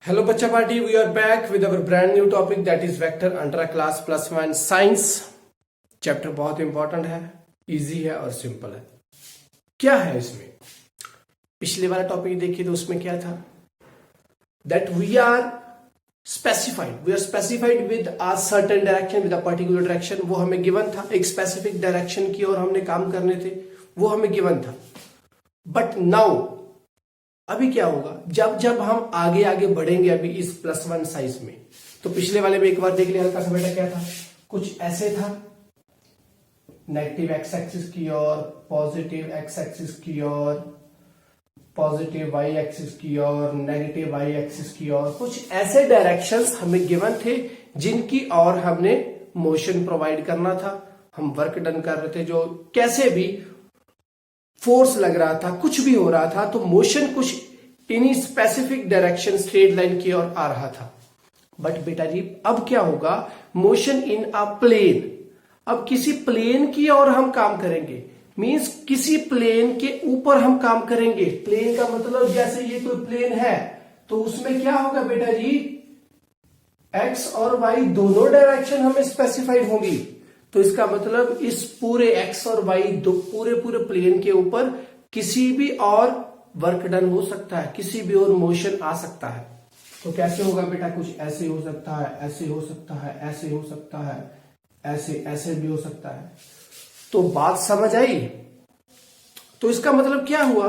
Hello Bacha Party, we are back with our brand new topic that is vector under class plus one science. Chapter बहुत important है, easy है और simple है. क्या है इसमें? पिछले वाला टॉपिक देखिए तो उसमें क्या था? That we are specified with a certain direction, with a particular direction. वो हमें गिवन था, एक स्पेसिफिक डायरेक्शन की और हमने काम करने थे, वो हमें गिवन था. बट नाउ अभी क्या होगा, जब जब हम आगे आगे बढ़ेंगे अभी इस प्लस वन साइज में, तो पिछले वाले में एक बार देख लिया हल्का सा बेटा, क्या था? कुछ ऐसे था, नेगेटिव एक्स एक्सिस की ओर, पॉजिटिव एक्स एक्सिस की ओर, पॉजिटिव वाई एक्सिस की ओर, नेगेटिव वाई एक्सिस की ओर. कुछ ऐसे डायरेक्शंस हमें गिवन थे जिनकी ओर हमने मोशन प्रोवाइड करना था. हम वर्क डन कर रहे थे, जो कैसे भी फोर्स लग रहा था, कुछ भी हो रहा था, तो मोशन कुछ in specific direction straight line की ओर आ रहा था. बट बेटा जी अब क्या होगा? Motion in a plane. अब किसी प्लेन की ओर हम काम करेंगे, मींस किसी प्लेन के ऊपर हम काम करेंगे. प्लेन का मतलब जैसे ये कोई प्लेन है तो उसमें क्या होगा बेटा जी? एक्स और वाई दोनों डायरेक्शन हमें स्पेसिफाइड होंगी. तो इसका मतलब इस पूरे एक्स और वाई दो पूरे प्लेन के ऊपर किसी भी और वर्क डन हो सकता है, किसी भी और मोशन आ सकता है. तो कैसे होगा बेटा? कुछ ऐसे हो सकता है, ऐसे हो सकता है, ऐसे हो सकता है, ऐसे भी हो सकता है. तो बात समझ आई? तो इसका मतलब क्या हुआ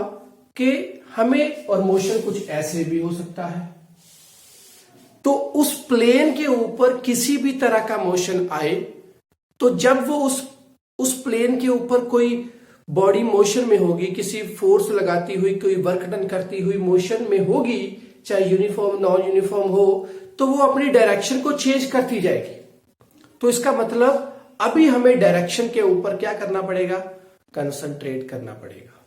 कि हमें और मोशन कुछ ऐसे भी हो सकता है. तो उस प्लेन के ऊपर किसी भी तरह का मोशन आए, तो जब वो उस प्लेन के ऊपर कोई बॉडी मोशन में होगी, किसी फोर्स लगाती हुई, कोई वर्क डन करती हुई मोशन में होगी, चाहे यूनिफॉर्म नॉन यूनिफॉर्म हो, तो वो अपनी डायरेक्शन को चेंज करती जाएगी. तो इसका मतलब अभी हमें डायरेक्शन के ऊपर क्या करना पड़ेगा? कंसंट्रेट करना पड़ेगा.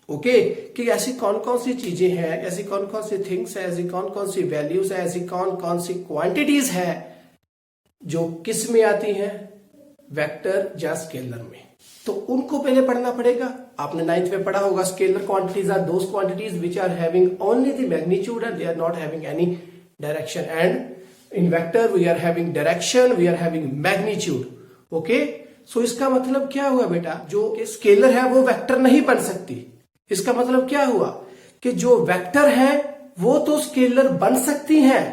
ओके कि ऐसी कौन कौन सी चीजें हैं, ऐसी कौन कौन सी थिंग्स है, ऐसी कौन कौन सी वैल्यूज है, ऐसी कौन कौन सी क्वांटिटीज है जो किस में आती हैं? वेक्टर या स्केलर में. तो उनको पहले पढ़ना पड़ेगा. आपने 9th में पढ़ा होगा, scalar quantities are those quantities which are having only the magnitude and they are not having any direction. And in vector we are having direction, we are having magnitude. Okay, so इसका मतलब क्या हुआ बेटा? जो scalar है वो vector नहीं बन सकती. इसका मतलब क्या हुआ कि जो वेक्टर है वो तो स्केलर बन सकती हैं.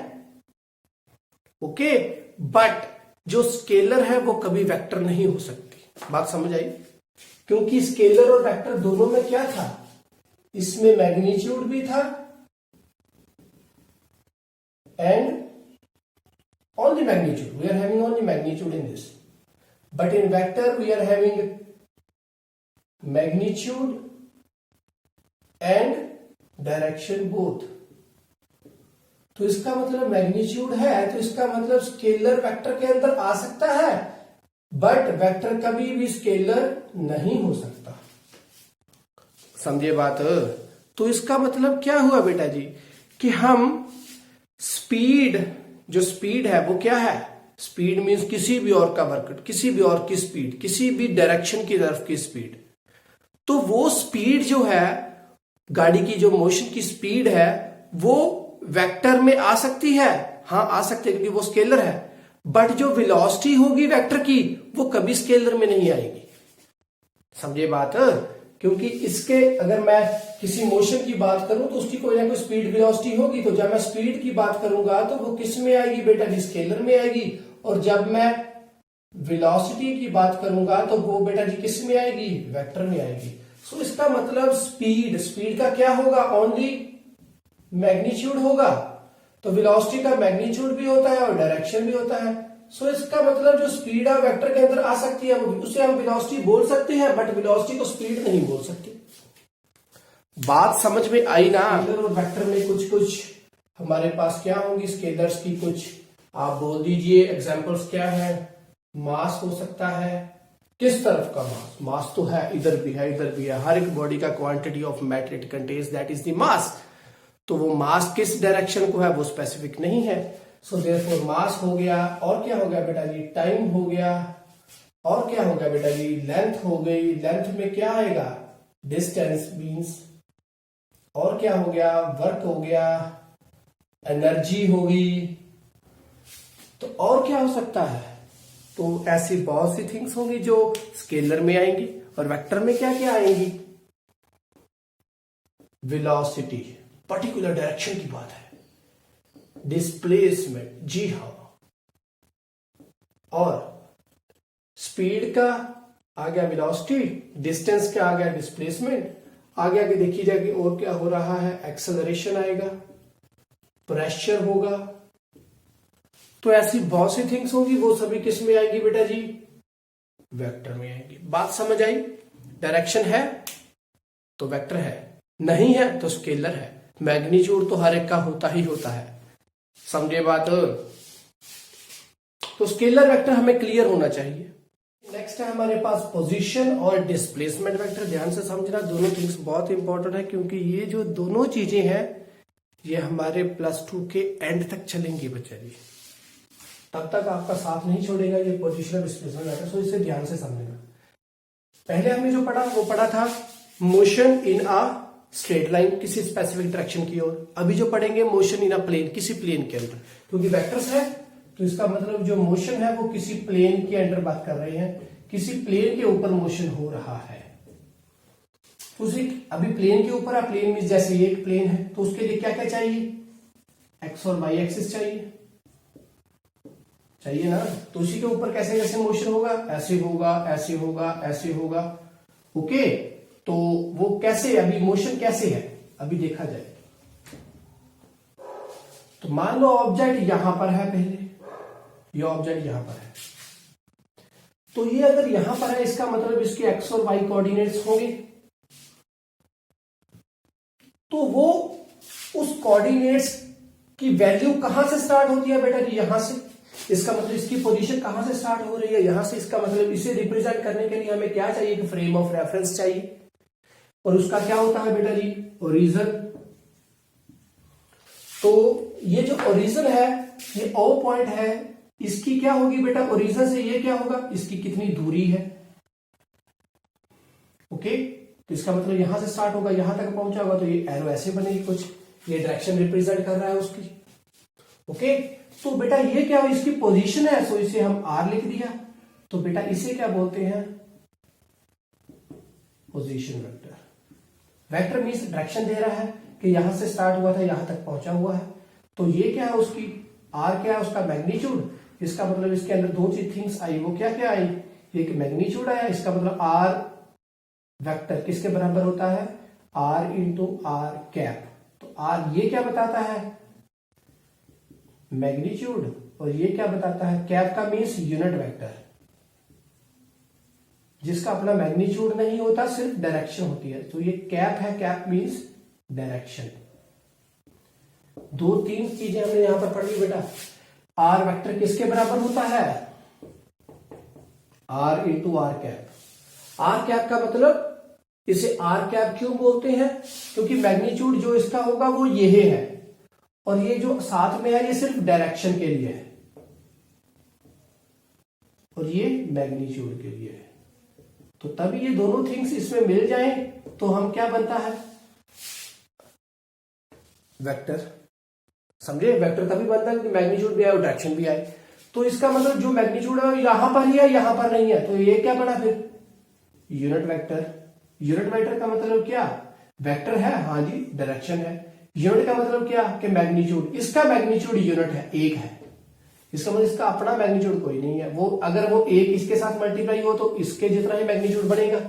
ओके, बट जो स्केलर है वो कभी वेक्टर नहीं हो सकती. बात समझ आई? क्योंकि स्केलर और वेक्टर दोनों में क्या था? इसमें मैग्नीट्यूड भी था and only magnitude. We are having only magnitude in this. But in vector we are having magnitude and direction both. तो इसका मतलब मैग्नीट्यूड है, तो इसका मतलब स्केलर वेक्टर के अंदर आ सकता है, बट वेक्टर कभी भी स्केलर नहीं हो सकता. समझिए बात? तो इसका मतलब क्या हुआ बेटा जी कि हम स्पीड, जो स्पीड है वो क्या है? स्पीड मीन्स किसी भी और का वर्क, किसी भी और की स्पीड, किसी भी डायरेक्शन की तरफ की स्पीड. तो वो स्पीड जो है, गाड़ी की जो मोशन की स्पीड है, वो वेक्टर में आ सकती है. हाँ आ सकती है क्योंकि वो स्केलर है. बट जो वेलोसिटी होगी वेक्टर की वो कभी स्केलर में नहीं आएगी. समझे बात? क्योंकि इसके अगर मैं किसी मोशन की बात करूं तो उसकी कोई ना कोई स्पीड वेलोसिटी होगी. तो जब मैं स्पीड की बात करूंगा तो वो किस में आएगी बेटा जी? स्केलर में आएगी. और जब मैं वेलोसिटी की बात करूंगा तो वो बेटा जी किस में आएगी? वेक्टर में आएगी. सो इसका मतलब स्पीड का क्या होगा? ओनली मैग्नीट्यूड होगा. तो वेलोसिटी का मैग्नीट्यूड भी होता है और डायरेक्शन भी होता है. सो इसका मतलब जो स्पीड है वेक्टर के अंदर आ सकती है, उसे हम वेलोसिटी बोल सकते हैं, बट वेलोसिटी को स्पीड नहीं बोल सकते. बात समझ में आई ना? स्केलर और वेक्टर में कुछ कुछ हमारे पास क्या होंगी? स्केलर्स की कुछ आप बोल दीजिए एग्जांपल्स क्या है? मास हो सकता है. किस तरफ का मास? मास तो है, इधर भी है, इधर भी है. हर एक बॉडी का quantity of matter it contains, that is the mass. तो वो मास किस डायरेक्शन को है वो स्पेसिफिक नहीं है. सो देयरफॉर मास हो गया. और क्या हो गया बेटा जी? टाइम हो गया. और क्या हो गया बेटा जी? लेंथ हो गई. लेंथ में क्या आएगा? Distance means. और क्या हो गया? वर्क हो गया. एनर्जी होगी, तो और क्या हो सकता है? तो ऐसी बहुत सी थिंग्स होंगी जो स्केलर में आएंगी, और वेक्टर में क्या क्या आएंगी? वेलोसिटी, पर्टिकुलर डायरेक्शन की बात है, डिस्प्लेसमेंट, जी हां, और स्पीड का आ गया वेलोसिटी, डिस्टेंस का आ गया डिस्प्लेसमेंट, आगे आगे देखी जाएगी और क्या हो रहा है, एक्सेलरेशन आएगा, प्रेशर होगा। तो ऐसी बहुत सी थिंग्स होंगी, वो सभी किस में आएगी बेटा जी? वेक्टर में आएंगी। बात समझ आई? डायरेक्शन है तो वेक्टर है, नहीं है तो स्केलर है। मैग्नीट्यूड तो हर एक का होता ही होता है, समझे बात? तो स्केलर वेक्टर हमें क्लियर होना चाहिए। नेक्स्ट है हमारे पास पोजीशन और डिस्प्लेसमेंट वेक्टर। ध्यान से समझना, दोनों थिंग्स बहुत इंपॉर्टेंट है, क्योंकि ये जो दोनों चीजें हैं ये हमारे +2 के एंड तक चलेंगी बच्चा जी, तब तक आपका साथ नहीं छोड़ेगा ये पोजीशन और डिस्प्लेसमेंट वेक्टर। सो इसे ध्यान से समझना। पहले हमने जो पढ़ा वो पढ़ा था motion in a straight line, किसी स्पेसिफिक डायरेक्शन की ओर। अभी जो पढ़ेंगे मोशन इन अ प्लेन, किसी प्लेन के अंदर, क्योंकि वेक्टर्स है तो इसका मतलब जो मोशन है वो किसी प्लेन के अंदर बात कर रहे हैं, किसी प्लेन के ऊपर मोशन हो रहा है। उसी अभी प्लेन के ऊपर है, प्लेन में जैसे एक प्लेन है तो उसके लिए क्या क्या चाहिए? एक्स और वाई एक्सिस चाहिए ना। तो उसी के ऊपर कैसे कैसे मोशन होगा? ऐसे होगा, ऐसे होगा, ऐसे होगा। ओके, तो वो कैसे, अभी मोशन कैसे है अभी देखा जाए। तो मान लो ऑब्जेक्ट यहां पर है, पहले ये ऑब्जेक्ट यहां पर है, तो ये अगर यहां पर है इसका मतलब इसके एक्स और वाई कोऑर्डिनेट्स होंगे, तो वो उस कोऑर्डिनेट्स की वैल्यू कहां से स्टार्ट होती है बेटा जी? यहां से। इसका मतलब इसकी पोजीशन कहां से स्टार्ट हो रही है? यहां से। इसका मतलब इसे रिप्रेजेंट करने के लिए हमें क्या चाहिए? कि फ्रेम ऑफ रेफरेंस चाहिए, और उसका क्या होता है बेटा जी? ओरिजिन। तो ये जो ओरिजिन है, ये ओ पॉइंट है, इसकी क्या होगी बेटा? ओरिजिन से ये क्या होगा? इसकी कितनी दूरी है। ओके, तो इसका मतलब यहां से स्टार्ट होगा, यहां तक पहुंचा होगा, तो ये एरो ऐसे बनेगी कुछ, ये डायरेक्शन रिप्रेजेंट कर रहा है उसकी। ओके, तो बेटा ये क्या हो? इसकी पोजीशन है, सो इसे हम आर लिख दिया। तो बेटा इसे क्या बोलते हैं? Position vector. Vector means direction दे रहा है कि यहां से स्टार्ट हुआ था, यहां तक पहुंचा हुआ है। तो ये क्या है उसकी? आर क्या है? उसका मैग्नीट्यूड। इसका मतलब इसके अंदर दो चीज थिंग्स आई, वो क्या क्या आई? एक मैग्नीट्यूड आया, इसका मतलब आर वेक्टर किसके बराबर होता है? R into r cap. तो आर ये क्या बताता है? मैग्नीट्यूड। और ये क्या बताता है? कैप का मीन्स यूनिट वेक्टर, जिसका अपना मैग्नीट्यूड नहीं होता, सिर्फ डायरेक्शन होती है। तो ये कैप है, कैप मीन्स डायरेक्शन। दो तीन चीजें हमने यहां पर पढ़ ली बेटा। आर वेक्टर किसके बराबर होता है? R into r cap. R cap का मतलब, इसे आर कैप क्यों बोलते हैं? क्योंकि मैग्नीट्यूड जो इसका होगा वो ये है, और ये जो साथ में है ये सिर्फ डायरेक्शन के लिए है, और ये मैग्नीट्यूड के लिए है। तो तभी ये दोनों थिंग्स इसमें मिल जाएं तो हम क्या बनता है? वेक्टर। समझे? वेक्टर तभी बनता है कि मैग्नीट्यूड भी आए और डायरेक्शन भी आए। तो इसका मतलब जो मैग्नीट्यूड है यहां पर ही है, यहां पर नहीं है, तो ये क्या बना फिर? Unit vector. यूनिट वेक्टर का मतलब क्या? वेक्टर है, हाँ जी, डायरेक्शन है। यूनिट का मतलब क्या? कि मैग्नीट्यूड। इसका मैग्नीट्यूड यूनिट है, एक है। इसका मतलब इसका अपना मैग्नीट्यूड कोई नहीं है। वो अगर वो एक इसके साथ मल्टीप्लाई हो तो इसके जितना ही मैग्नीट्यूड बनेगा।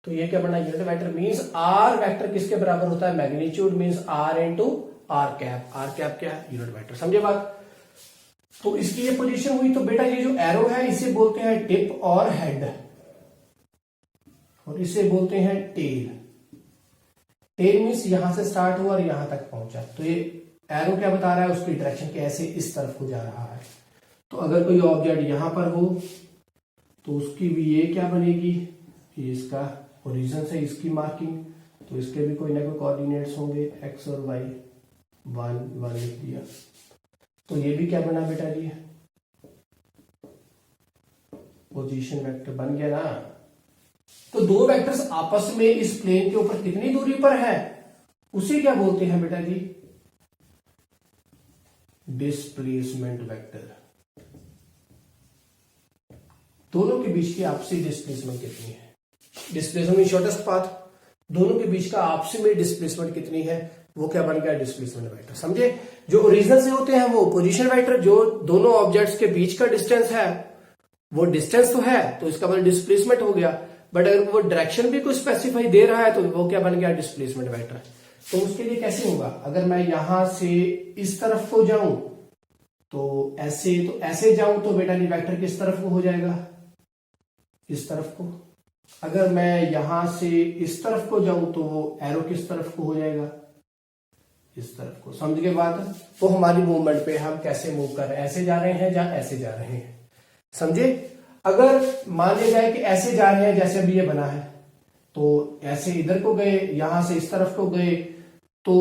तो ये क्या बना? Unit vector means r vector किसके बराबर होता है? Magnitude means r into r cap. R cap क्या है? Unit vector. समझे बात? तो इसकी ये पोजीशन हुई। तो बेटा ये जो एरो है इसे बोलते हैं टिप और हेड, और इसे बोलते हैं टेल। टेल मीन्स यहां से स्टार्ट हुआ और यहां तक पहुंचा। तो ये एरो क्या बता रहा है? उसकी डायरेक्शन कैसे इस तरफ को जा रहा है। तो अगर कोई ऑब्जेक्ट यहां पर हो तो उसकी भी ये क्या बनेगी? ये इसका ओरिजिन से इसकी मार्किंग, तो इसके भी कोई ना कोई कोऑर्डिनेट्स होंगे, एक्स और वाई। 1 1 लिख दिया। तो ये भी क्या बना बेटा जी? पोजीशन वेक्टर बन गया ना। तो दो वेक्टर्स आपस में इस प्लेन के ऊपर कितनी दूरी पर है, उसे क्या बोलते हैं बेटा जी? डिस्प्लेसमेंट वेक्टर, दोनों के बीच की आपसी डिस्प्लेसमेंट कितनी है, डिस्प्लेसमेंट शॉर्टेस्ट पाथ, दोनों के बीच का आपसी में डिस्प्लेसमेंट कितनी है, वो क्या बन गया, डिस्प्लेसमेंट वेक्टर। समझे, जो ओरिजिनल से होते हैं वो पोजीशन वेक्टर, जो दोनों ऑब्जेक्ट्स के बीच का डिस्टेंस है वो डिस्टेंस तो है, तो इसका मतलब डिस्प्लेसमेंट हो गया। बट अगर वो डायरेक्शन भी कोई स्पेसिफाई दे रहा है तो वो क्या बन गया, डिस्प्लेसमेंट वेक्टर। तो उसके लिए कैसे होगा, अगर मैं यहां से इस तरफ को जाऊं तो ऐसे जाऊं तो बेटा ये वेक्टर किस तरफ को हो जाएगा, इस तरफ को। अगर मैं यहां से इस तरफ को जाऊं तो वो एरो किस तरफ को हो जाएगा, इस तरफ को। समझ गए बात। तो हमारी मूवमेंट पे हम कैसे मूव कर रहे हैं, ऐसे जा रहे हैं या ऐसे जा रहे हैं, समझे। अगर मान लिया जाए कि ऐसे जा रहे हैं जैसे अभी ये बना है, तो ऐसे इधर को गए, यहां से इस तरफ को गए, तो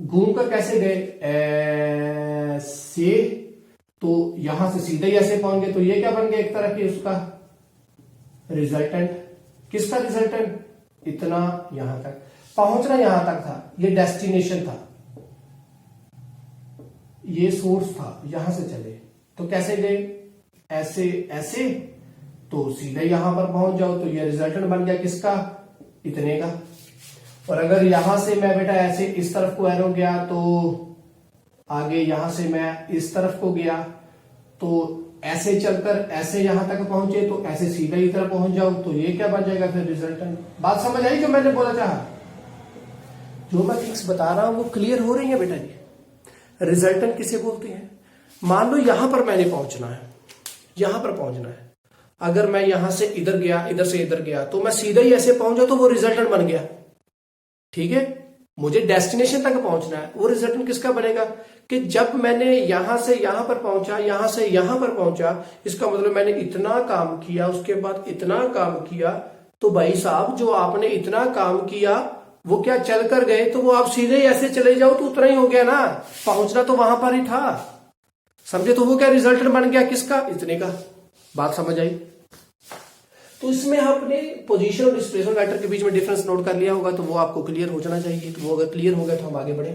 घूम कर कैसे गए, ऐसे, तो यहां से सीधे ही ऐसे पहुंच गए, तो ये क्या बन गया, एक तरह की उसका रिजल्टेंट। किसका रिजल्टेंट, इतना यहां तक पहुंचना, यहां तक था, ये डेस्टिनेशन था, ये सोर्स था, यहां से चले तो कैसे गए, ऐसे ऐसे, तो सीधे यहां पर पहुंच जाओ, तो ये रिजल्टेंट बन गया किसका, इतने का। और अगर यहां से मैं बेटा ऐसे इस तरफ को एरो गया, तो आगे यहां से मैं इस तरफ को गया, तो ऐसे चलकर ऐसे यहां तक पहुंचे, तो ऐसे सीधे इधर पहुंच जाओ, तो ये क्या बन जाएगा फिर, रिजल्टेंट। बात समझ आई जो मैंने बोला चाहा, जो मैं थिंग्स बता रहा हूं वो क्लियर हो रही है बेटा जी। रिजल्टेंट किसे बोलते हैं, मान लो यहां पर मैंने पहुंचना है, यहां पर पहुंचना है, अगर मैं यहां से इधर गया, इधर से इधर गया, तो मैं सीधा ही ऐसे पहुंचा तो वो रिजल्टेंट बन गया, ठीक है। मुझे डेस्टिनेशन तक पहुंचना है, वो रिजल्टेंट किसका बनेगा, कि जब मैंने यहां से यहां पर पहुंचा, यहां से यहां पर पहुंचा, इसका मतलब मैंने इतना काम किया, उसके बाद इतना काम किया, तो भाई साहब जो आपने इतना काम किया वो क्या चल कर गए, तो वो आप सीधे ही ऐसे चले जाओ तो उतना ही हो गया ना, पहुंचना तो वहां पर ही था, समझे। तो वो क्या रिजल्टेंट बन गया किसका, इतने का। बात समझ आई। तो इसमें आपने पोजीशन और डिस्प्लेसमेंट वेक्टर के बीच में डिफरेंस नोट कर लिया होगा, तो वो आपको क्लियर हो जाना चाहिए। तो वो अगर क्लियर हो गया तो हम आगे बढ़े।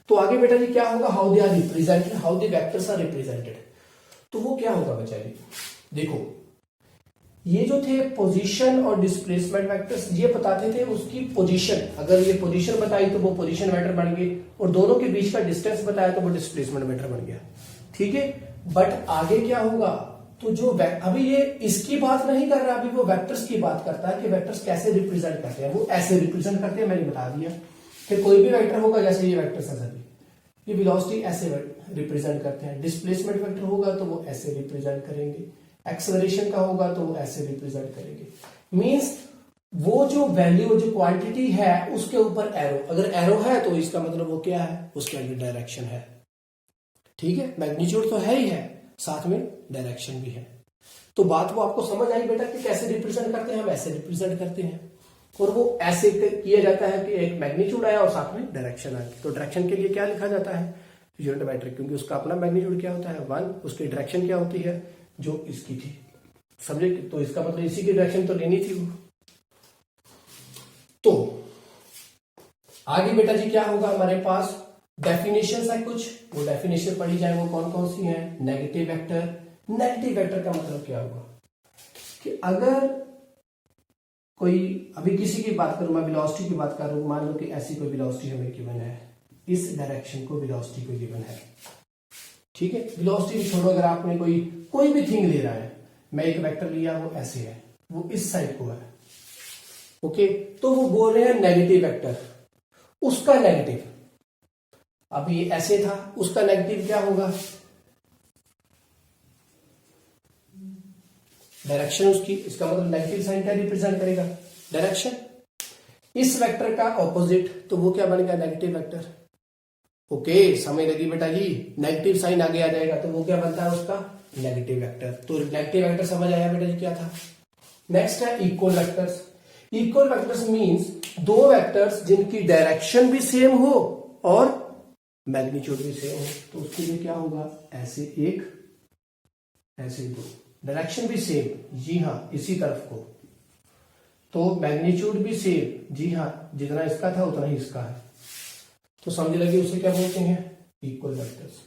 तो आगे बेटा जी क्या होगा, how they are represented, how the vectors are represented. तो वो क्या होगा बच्चा जी, देखो ये जो थे पोजीशन और डिस्प्लेसमेंट वेक्टर्स, ये बताते थे उसकी पोजीशन, अगर ये पोजीशन बताई तो वो पोजीशन वेक्टर बन गई, और दोनों के बीच का डिस्टेंस बताया तो वो डिस्प्लेसमेंट वेक्टर बन गया, ठीक है। बट आगे क्या होगा, तो जो अभी ये इसकी बात नहीं कर रहा, अभी वो वेक्टर्स की बात करता है कि वेक्टर्स कैसे रिप्रेजेंट करते हैं। वो ऐसे रिप्रेजेंट करते हैं, मैंने बता दिया कि कोई भी वेक्टर होगा, जैसे ये वेक्टर्स है सभी, ये वेलोसिटी ऐसे रिप्रेजेंट करते हैं, डिस्प्लेसमेंट वेक्टर होगा तो वो ऐसे रिप्रेजेंट करेंगे, एक्सेलरेशन का होगा तो वो ऐसे रिप्रेजेंट करेंगे। मींस वो जो वैल्यू, जो क्वांटिटी है उसके ऊपर एरो, अगर एरो है तो इसका मतलब वो क्या है, उसके आगे डायरेक्शन है, ठीक है। मैग्नीट्यूड तो है ही है, साथ में डायरेक्शन भी है। तो बात वो आपको समझ आई बेटा कि कैसे रिप्रेजेंट करते हैं, हम ऐसे रिप्रेजेंट करते हैं, और वो ऐसे किया जाता है कि एक मैग्नीट्यूड आया और साथ में डायरेक्शन आ गई। तो डायरेक्शन के लिए क्या लिखा जाता है, यूनिट मेट्रिक, क्योंकि उसका अपना मैग्नीट्यूड क्या होता है 1, उसकी डायरेक्शन क्या होती है जो इसकी थी, समझे। तो इसका मतलब इसी की डायरेक्शन तो लेनी थी वो। तो आगे बेटा जी क्या होगा, हमारे पास डेफिनेशन है कुछ, वो डेफिनेशन पढ़ी जाए, वो कौन कौन सी है। नेगेटिव वेक्टर, नेगेटिव वेक्टर का मतलब क्या होगा कि अगर कोई, अभी किसी की बात करूं मैं, वेलोसिटी की बात कर रहा हूं, मान लो कि ऐसी कोई वेलोसिटी हमें गिवन है, इस डायरेक्शन को वेलोसिटी को गिवन है, ठीक है। वेलोसिटी छोड़ो, अगर आपने कोई भी थिंग ले रहा है, मैं एक वेक्टर लिया, वो ऐसे है, वो इस साइड को है, ओके। तो वो बोल रहे हैं नेगेटिव वेक्टर, उसका नेगेटिव, अब ये ऐसे था, उसका नेगेटिव क्या होगा, डायरेक्शन उसकी, इसका मतलब नेगेटिव साइन क्या रिप्रेजेंट करेगा, डायरेक्शन। इस वेक्टर का ऑपोजिट, तो वो क्या बनेगा, नेगेटिव वेक्टर, ओके। समझ लगी बेटा जी, नेगेटिव साइन आगे आ जाएगा तो वो क्या बनता है उसका, नेगेटिव वेक्टर। तो नेगेटिव वेक्टर समझ आया बेटा जी क्या था। नेक्स्ट है equal vectors. Equal vectors means दो वेक्टर्स जिनकी डायरेक्शन भी सेम हो और मैग्नीट्यूड भी सेम हो, तो उसके लिए क्या होगा, ऐसे एक, ऐसे दो, डायरेक्शन भी सेम, जी हाँ इसी तरफ को, तो मैग्नीट्यूड भी सेम, जी हाँ जितना इसका था उतना ही इसका है, तो समझ लगी उसे क्या बोलते हैं, इक्वल वेक्टर्स।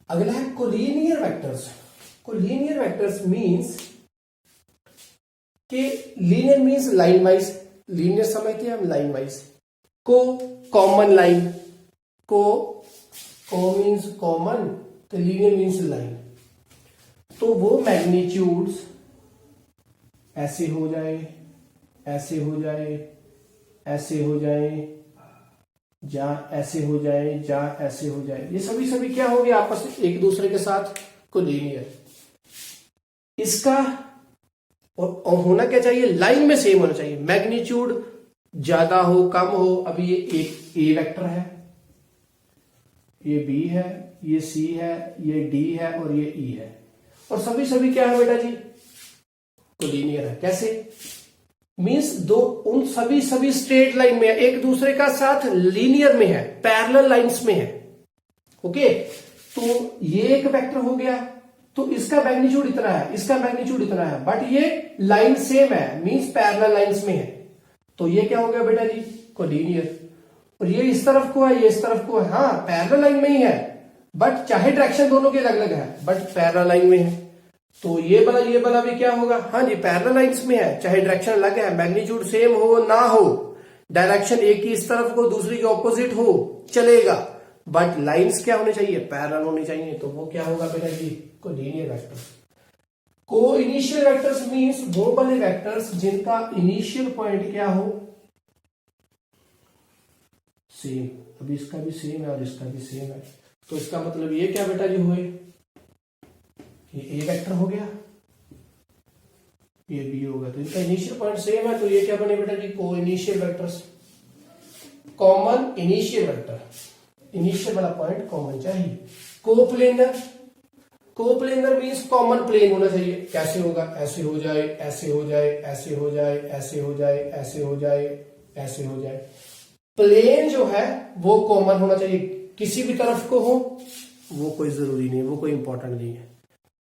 अगला है collinear vectors. Collinear vectors means कि linear means line wise, linear समझते हैं हम line wise. Co common line, co means common, तो लीनियर मींस लाइन। तो वो मैग्नीट्यूड्स ऐसे हो जाए, ऐसे हो जाए, ऐसे हो जाए, जहां ऐसे हो जाए, जहां ऐसे हो जाए, ये सभी क्या हो गया आपस में एक दूसरे के साथ कोलिनियर। इसका और होना क्या चाहिए, लाइन में सेम होना चाहिए, मैग्नीट्यूड ज्यादा हो कम हो। अभी ये एक ए वेक्टर है, ये बी है, ये सी है, ये डी है और ये ई है, और सभी क्या है बेटा जी, कोलिनियर है। कैसे मींस दो उन सभी स्ट्रेट लाइन में है, एक दूसरे का साथ लीनियर में है, पैरेलल लाइंस में है। ओके, तो ये एक वेक्टर हो गया, तो इसका मैग्नीट्यूड इतना है, इसका मैग्नीट्यूड इतना है, बट ये लाइन सेम है, मींस पैरेलल लाइंस में है। तो ये क्या हो गया बेटा जी, कोलिनियर। और ये इस तरफ को है, ये इस तरफ को है, हाँ पैरेलल लाइन में ही है, बट चाहे डायरेक्शन दोनों के अलग अलग है, बट पैरेलल लाइन में है। तो ये वाला भी क्या होगा, हाँ जी पैरेलल लाइंस में है, चाहे डायरेक्शन अलग है, मैग्नीट्यूड सेम हो ना हो, डायरेक्शन एक की इस तरफ को दूसरी के ऑपोजिट हो चलेगा, बट लाइंस क्या होने चाहिए, पैरेलल होनी चाहिए। तो वो क्या होगा बेटा जी, कोलिनियर वेक्टर्स। को इनिशियल वेक्टर्स मींस वो वाले वेक्टर्स जिनका इनिशियल पॉइंट क्या हो, सेम। अभी इसका भी सेम है और इसका भी सेम है, तो इसका मतलब ये क्या बेटा जी हुए, ये ए वेक्टर हो गया, ये बी होगा, तो इनका इनिशियल पॉइंट सेम है, तो ये क्या बने बेटा जी, को initial vectors. Common initial vector, initial वाला पॉइंट कॉमन चाहिए। Coplanar, coplanar means common plane होना चाहिए। कैसे होगा, ऐसे हो जाए, ऐसे हो जाए, ऐसे हो जाए, ऐसे हो जाए, ऐसे हो जाए, ऐसे हो जाए। प्लेन जो है वो कॉमन होना चाहिए, किसी भी तरफ को हो वो कोई जरूरी नहीं, वो कोई इंपॉर्टेंट नहीं है।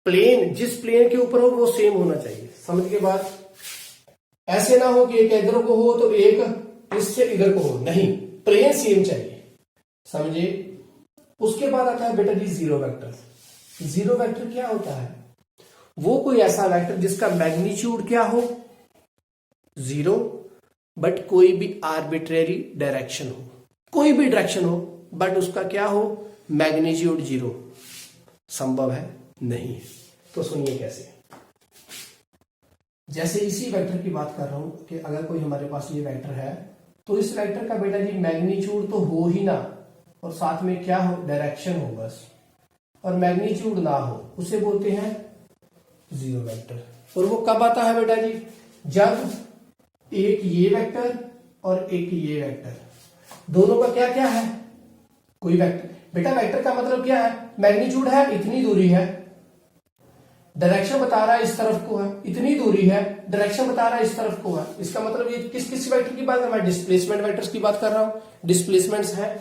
प्लेन जिस प्लेन के ऊपर हो वो सेम होना चाहिए, समझ के बाद। ऐसे ना हो कि एक इधर को हो तो एक इससे इधर को हो, नहीं, प्लेन सेम चाहिए, समझे। उसके बाद आता है बेटा जी जीरो वेक्टर। जीरो वेक्टर क्या होता है, वो कोई ऐसा वेक्टर जिसका मैग्नीट्यूड क्या हो, जीरो, बट कोई भी आर्बिट्रेरी डायरेक्शन हो, कोई भी डायरेक्शन हो, बट उसका क्या हो, मैग्नीट्यूड जीरो। संभव है नहीं है। तो सुनिए कैसे, जैसे इसी वेक्टर की बात कर रहा हूं कि अगर कोई हमारे पास ये वेक्टर है, तो इस वेक्टर का बेटा जी मैग्नीट्यूड तो हो ही ना, और साथ में क्या हो, डायरेक्शन हो बस, और मैग्नीट्यूड ना हो, उसे बोलते हैं जीरो वेक्टर। और वो कब आता है बेटा जी, जब एक ये वेक्टर और एक ये वेक्टर, दोनों का क्या क्या है, कोई वेक्टर। बेटा वेक्टर का मतलब क्या है, मैग्नीट्यूड है इतनी दूरी है, डायरेक्शन बता रहा है इस तरफ को है, इतनी दूरी है, डायरेक्शन बता रहा है इस तरफ को है। इसका मतलब ये किस वेक्टर की बात कर रहा है, डिस्प्लेसमेंट वेक्टर्स की बात कर रहा हूं, डिस्प्लेसमेंट्स है।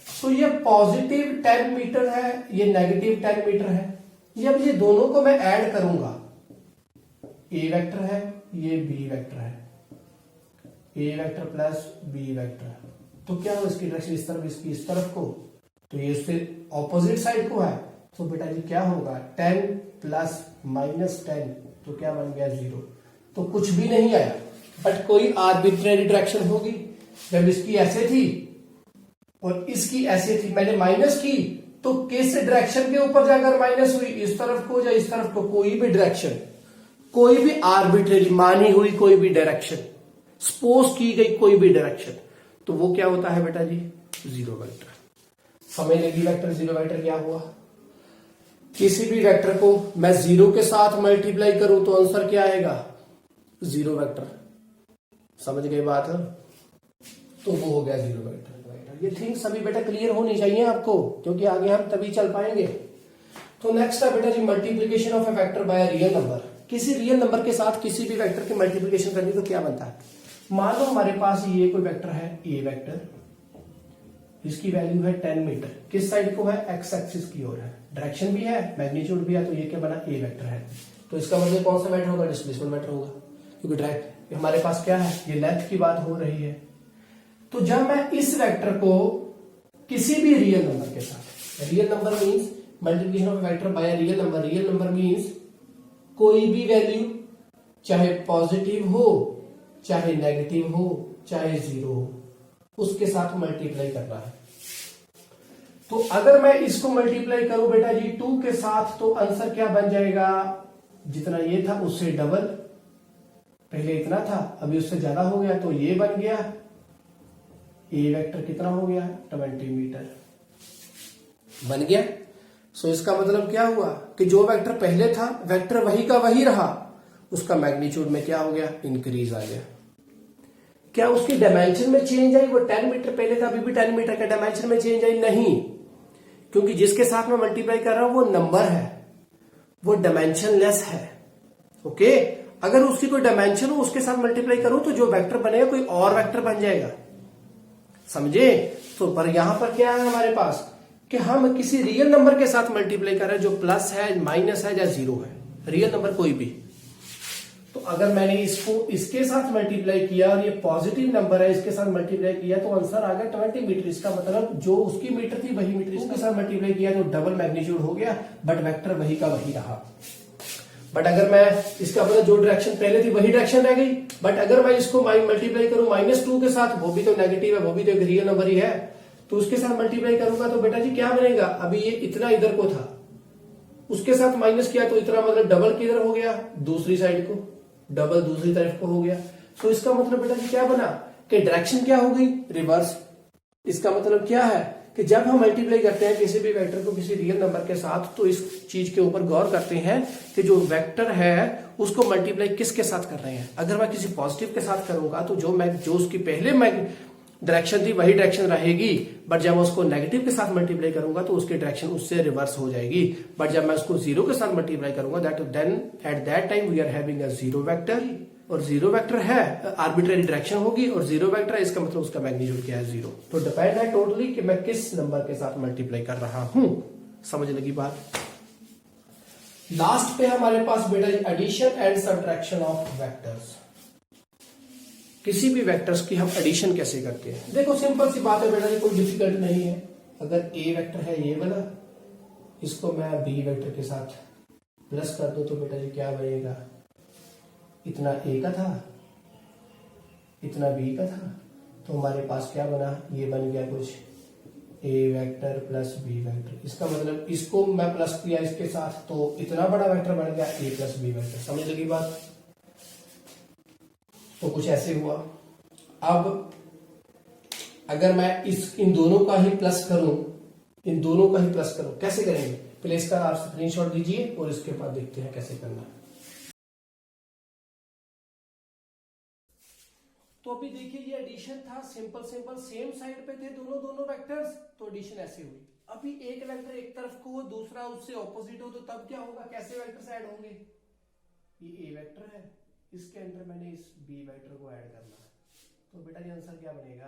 तो ये पॉजिटिव 10 मीटर है, ये नेगेटिव 10 मीटर है। जब ये दोनों को मैं ऐड करूंगा, ए वेक्टर है, ये बी वेक्टर है, ए वेक्टर प्लस बी वेक्टर, तो क्या हो, इसकी डायरेक्शन इस तरफ, इसकी इस तरफ को, तो ये उससे ऑपोजिट साइड को है, तो बेटा जी क्या होगा, 10 प्लस माइनस 10, तो क्या बन गया, जीरो। तो कुछ भी नहीं आया, बट कोई आर्बिट्रेरी डायरेक्शन होगी। जब इसकी ऐसे थी और इसकी ऐसे थी, मैंने माइनस की, तो किस डायरेक्शन के ऊपर जाकर माइनस हुई, इस तरफ को या इस तरफ को, कोई भी डायरेक्शन, कोई भी आर्बिट्रेरी मानी हुई कोई भी डायरेक्शन, सपोज की गई कोई भी डायरेक्शन, तो वो क्या होता है बेटा जी, जीरो वेक्टर। समझ लगी वेक्टर जीरो वेक्टर क्या हुआ। किसी भी वेक्टर को मैं जीरो के साथ मल्टीप्लाई करूं तो आंसर क्या आएगा, जीरो वेक्टर। समझ गए बात है, तो वो हो गया जीरो वेक्टर। ये थिंग सभी बेटा क्लियर होनी चाहिए आपको, क्योंकि आगे हम तभी चल पाएंगे। तो नेक्स्ट है बेटा जी multiplication of a vector by real number. किसी रियल नंबर के साथ किसी भी वेक्टर की मल्टीप्लीकेशन करनी तो क्या बनता है, मान लो हमारे पास ये कोई वेक्टर है, ए वेक्टर, इसकी वैल्यू है 10 मीटर, किस साइड को है, एक्स एक्सिस की ओर है, डायरेक्शन भी है, मैग्नीट्यूड भी है, तो ये क्या बना, ए वेक्टर है। तो इसका मतलब कौन सा वेक्टर होगा, डिस्प्लेसमेंट वेक्टर होगा, क्योंकि डायरेक्ट हमारे पास क्या है, ये लेंथ की बात हो रही है। तो जब मैं इस वेक्टर को किसी भी रियल नंबर के साथ, real number means multiplication of vector by real number means कोई भी वैल्यू चाहे पॉजिटिव हो चाहे नेगेटिव हो चाहे जीरो हो उसके साथ मल्टीप्लाई करना है। तो अगर मैं इसको मल्टीप्लाई करूं बेटा जी 2 के साथ तो आंसर क्या बन जाएगा, जितना ये था उससे डबल, पहले इतना था अभी उससे ज्यादा हो गया तो ये बन गया, ए वेक्टर कितना हो गया 20 मीटर बन गया। सो इसका मतलब क्या हुआ कि जो वेक्टर पहले था वेक्टर वही का वही रहा, उसका मैग्नीट्यूड में क्या हो गया इंक्रीज आ गया। क्या उसकी डायमेंशन में चेंज आई, वो 10 मीटर पहले था अभी भी 10 मीटर का डायमेंशन में चेंज आई नहीं, क्योंकि जिसके साथ मैं मल्टीप्लाई कर रहा हूं वो नंबर है, वो डायमेंशन लेस है। ओके, अगर उसकी कोई डायमेंशन हो उसके साथ मल्टीप्लाई करूं तो जो वेक्टर बनेगा कोई और वेक्टर बन जाएगा, समझे। तो पर यहां पर क्या है हमारे पास कि हम किसी रियल नंबर के साथ मल्टीप्लाई कर रहे हैं जो प्लस है माइनस है या जीरो है, रियल नंबर कोई भी। तो अगर मैंने इसको इसके साथ मल्टीप्लाई किया और ये पॉजिटिव नंबर है इसके साथ मल्टीप्लाई किया तो आंसर आ गया 20 मीटर। इसका मतलब जो उसकी मीटर थी वही मीटर इसके साथ मल्टीप्लाई किया तो डबल मैग्नीट्यूड हो गया, बट वेक्टर वही का वही रहा। बट अगर मैं इसका मतलब जो डायरेक्शन पहले थी वही डायरेक्शन रह गई, बट अगर मैं इसको मल्टीप्लाई करूं -2 के साथ, वो भी तो नेगेटिव है, वो भी तो एक रियल नंबर ही है, तो उसके साथ मल्टीप्लाई करूंगा तो बेटा जी क्या बनेगा, अभी ये इतना इधर को था उसके साथ माइनस किया तो इतना मतलब डबल किधर हो गया दूसरी साइड को, डबल दूसरी तरफ को हो गया। तो इसका मतलब बेटा जी क्या बना कि डायरेक्शन क्या हो गई रिवर्स। इसका मतलब क्या है कि जब हम मल्टीप्लाई करते हैं किसी भी वेक्टर को किसी रियल नंबर के साथ तो इस चीज के ऊपर गौर करते हैं कि जो वेक्टर है उसको मल्टीप्लाई किसके साथ कर रहे हैं। अगर मैं किसी पॉजिटिव के साथ करूंगा तो जो उसकी पहले डायरेक्शन थी वही डायरेक्शन रहेगी, बट जब मैं उसको नेगेटिव के साथ मल्टीप्लाई करूंगा तो उसकी डायरेक्शन उससे रिवर्स हो जाएगी। बट जब मैं उसको जीरो के साथ मल्टीप्लाई करूंगा then at that time we are having a zero vector, और जीरो वेक्टर है आर्बिट्रेरी डायरेक्शन होगी और जीरो वेक्टर है इसका मतलब उसका मैग्नीट्यूड क्या है जीरो। तो डिपेंड है टोटली कि मैं किस नंबर के साथ मल्टीप्लाई कर रहा हूं। समझ लगी बात। लास्ट पे हमारे पास बेटा addition and subtraction of vectors. किसी भी वेक्टर्स की हम एडिशन कैसे करते हैं, देखो सिंपल सी बात है बेटा जी, कोई डिफिकल्ट नहीं है। अगर ए वेक्टर है ये वाला, इसको मैं बी वेक्टर के साथ प्लस कर दूं तो बेटा जी क्या बनेगा, इतना ए का था इतना बी का था, तो हमारे पास क्या बना, ये बन गया कुछ ए वेक्टर प्लस बी वेक्टर। इसका मतलब इसको मैं प्लस किया इसके साथ तो इतना बड़ा वेक्टर बन गया ए प्लस बी वेक्टर। समझ लगी बात। तो कुछ ऐसे हुआ। अब अगर मैं इन दोनों का ही प्लस करूं, कैसे करेंगे, पहले इसका आप स्क्रीनशॉट दीजिए और इसके बाद देखते हैं कैसे करना। तो अभी देखिए ये एडिशन था, सिंपल सेम साइड पे थे दोनों वेक्टर्स, तो एडिशन ऐसे हुई। अभी एक वेक्टर एक तरफ को हो दूसरा उससे ऑपोजिट हो तो तब क्या होगा, कैसे वेक्टर्स ऐड होंगे, ये ए वेक्टर है इसके अंदर मैंने इस बी वेक्टर को ऐड करना है, तो बेटा ये आंसर क्या बनेगा,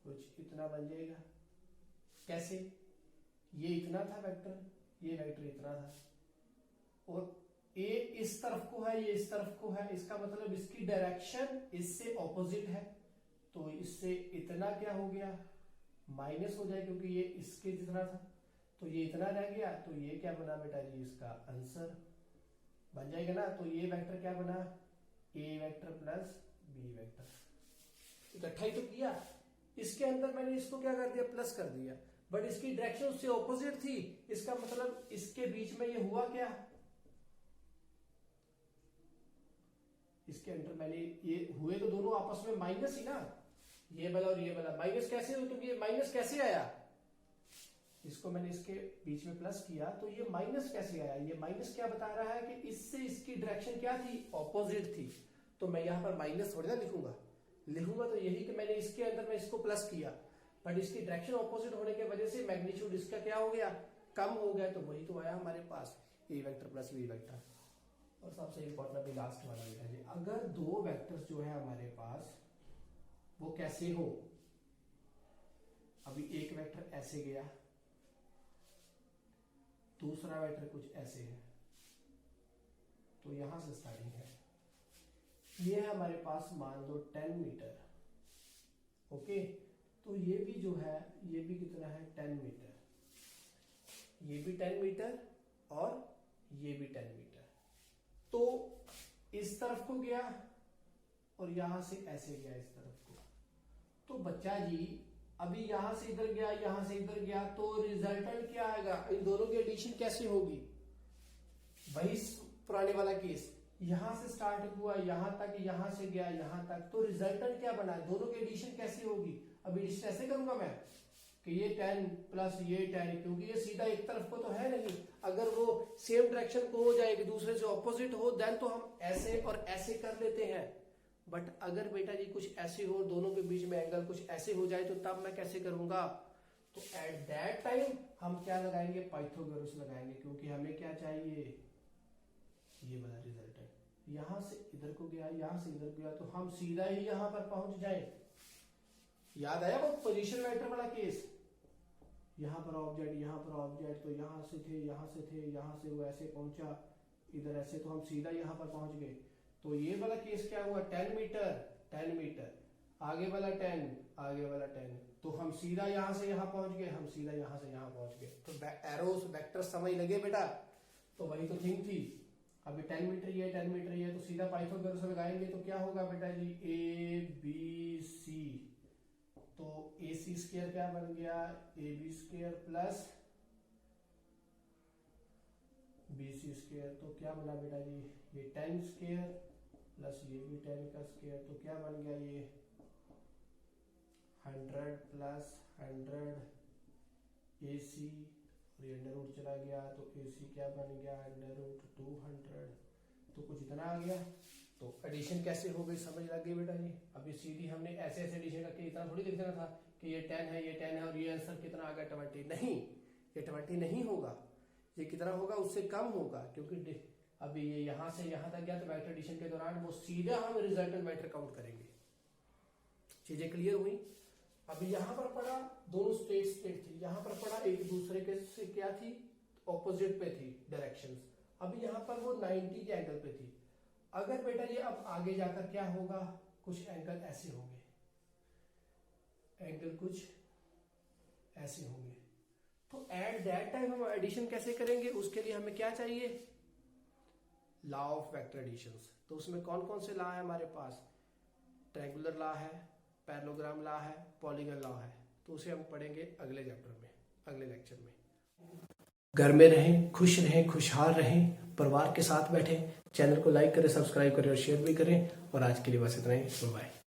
कुछ इतना बन जाएगा। कैसे, ये इतना था वेक्टर, ये वेक्टर इतना था और ए इस तरफ को है ये इस तरफ को है, इसका मतलब इसकी डायरेक्शन इससे ऑपोजिट है, तो इससे इतना क्या हो गया माइनस हो जाए क्योंकि ये इसके जितना था, तो ये इतना रह गया, तो ये क्या बना बेटा जी इसका आंसर बन जाएगा ना। तो ये वेक्टर क्या बना, ए वेक्टर प्लस बी वेक्टर, इकट्ठा ही तो किया। इसके अंदर मैंने इसको क्या कर दिया, प्लस कर दिया, बट इसकी डायरेक्शन उससे ऑपोजिट थी, इसका मतलब इसके बीच में ये हुआ क्या, इसके अंदर मैंने ये हुए तो दोनों आपस में माइनस ही ना, ये वाला और ये वाला माइनस कैसे हो, क्योंकि ये माइनस कैसे आया, इसको मैंने इसके बीच में प्लस किया तो ये माइनस कैसे आया, ये माइनस क्या बता रहा है कि इससे इसकी डायरेक्शन क्या थी, ऑपोजिट थी, तो मैं यहां पर माइनस थोड़ी ना लिखूंगा तो यही कि मैंने इसके अंदर में इसको प्लस किया, बट इसकी डायरेक्शन ऑपोजिट होने की वजह से मैग्नीट्यूड इसका क्या हो गया, कम हो गया, तो वही तो आया हमारे पास ए वेक्टर प्लस बी वेक्टर। और सबसे इंपॉर्टेंट अभी लास्ट वाला बेटा जी, अगर दो वेक्टर्स जो है हमारे पास वो कैसे हो, अभी एक वेक्टर ऐसे गया, दूसरा वेक्टर कुछ ऐसे है, तो यहां से स्टार्टिंग है, ये है हमारे पास मान लो 10 मीटर, ओके, तो ये भी जो है ये भी कितना है 10 मीटर, ये भी 10 मीटर और ये भी 10 मीटर। तो इस तरफ को गया और यहां से ऐसे गया इस तरफ को। तो बच्चा जी अभी यहां से इधर गया, यहां से इधर गया, तो रिजल्टेंट क्या आएगा? इन दोनों की एडिशन कैसे होगी? वही पुराने वाला केस, यहां से स्टार्ट हुआ यहां तक, यहां से गया यहां तक, तो रिजल्टेंट क्या बना? दोनों की एडिशन कैसे होगी? अब एडिशन ऐसे करूंगा मैं कि ये 10 प्लस ये 10, क्योंकि ये सीधा एक तरफ को तो है नहीं। अगर वो सेम डायरेक्शन को हो जाए, दूसरे से ऑपोजिट हो, देन तो हम ऐसे और ऐसे कर लेते हैं। बट अगर बेटा जी कुछ ऐसे हो, दोनों के बीच में एंगल कुछ ऐसे हो जाए, तो तब मैं कैसे करूंगा? तो एट दैट टाइम हम क्या लगाएंगे? पाइथागोरस लगाएंगे, क्योंकि हमें क्या चाहिए? ये वाला रिजल्टेंट। यहां से इधर को गया, यहां से इधर गया, तो हम सीधा ही यहां पर पहुंच जाए। याद आया वो पोजीशन वेक्टर वाला केस? यहां पर ऑब्जेक्ट, यहां पर ऑब्जेक्ट, तो यहां से थे, यहां से थे, यहां से वो ऐसे पहुंचा, इधर ऐसे, तो हम सीधा यहां पर पहुंच गए। तो ये वाला केस क्या हुआ? 10 मीटर, 10 मीटर, आगे वाला 10, आगे वाला 10, तो हम सीधा यहां से यहां पहुंच गए, हम सीधा यहां से यहां पहुंच गए। तो एरोस वेक्टर समझ लगे बेटा? तो वही तो थिंग थी। अभी 10 मीटर ये, 10 मीटर ये, तो सीधा पाइथागोरस लगाएंगे तो क्या होगा बेटा जी? ए बी सी, तो ए सी स्क्वायर क्या बन गया? A B square plus B C square, तो क्या बना बेटा जी? ये 10 स्क्वायर प्लस ये भी 10 का स्क्वायर, तो क्या बन गया? ये 100 प्लस 100 ए सी, और ये अंडर रूट चला गया, तो ए सी क्या बन गया? अंडर रूट 200, तो कुछ इतना आ गया। तो एडिशन कैसे हो गई? समझ लग गई बेटा जी? अभी सीधी हमने ऐसे ऐसे एडिशन करके इतना थोड़ी लिख देना था कि ये 10 है, ये 10 है, और ये आंसर कितना आ गया? 20। नहीं, ये 20 नहीं होगा, ये कितना होगा? उससे कम होगा, क्योंकि अभी ये यहां से यहां तक गया, तो वेक्टर एडिशन के दौरान वो सीधा हम रिजल्टेंट वेक्टर काउंट करेंगे। चीजें क्लियर हुई? अभी यहां पर पड़ा, दोनों स्ट्रेट थी, यहां पर पड़ा एक दूसरे के से क्या थी? ऑपोजिट पे थी डायरेक्शंस। अभी यहां पर वो 90 के एंगल पे थी। अगर बेटा ये अब आगे जाकर क्या होगा? कुछ एंगल ऐसे होंगे, एंगल कुछ ऐसे होंगे। तो एट दैट टाइम हम एडिशन कैसे करेंगे? उसके लिए हमें क्या चाहिए? Law of vector additions. तो उसमें कौन कौन से लॉ है हमारे पास? ट्रायंगुलर लॉ है, पैरेललोग्राम लॉ है, पॉलीगन लॉ है। तो उसे हम पढ़ेंगे अगले चैप्टर में, अगले लेक्चर में। घर में रहें, खुश रहें, खुशहाल रहें, परिवार के साथ बैठें। चैनल को लाइक करें, सब्सक्राइब करें और शेयर भी करें। और आज के लिए बस इतना ही। बाय।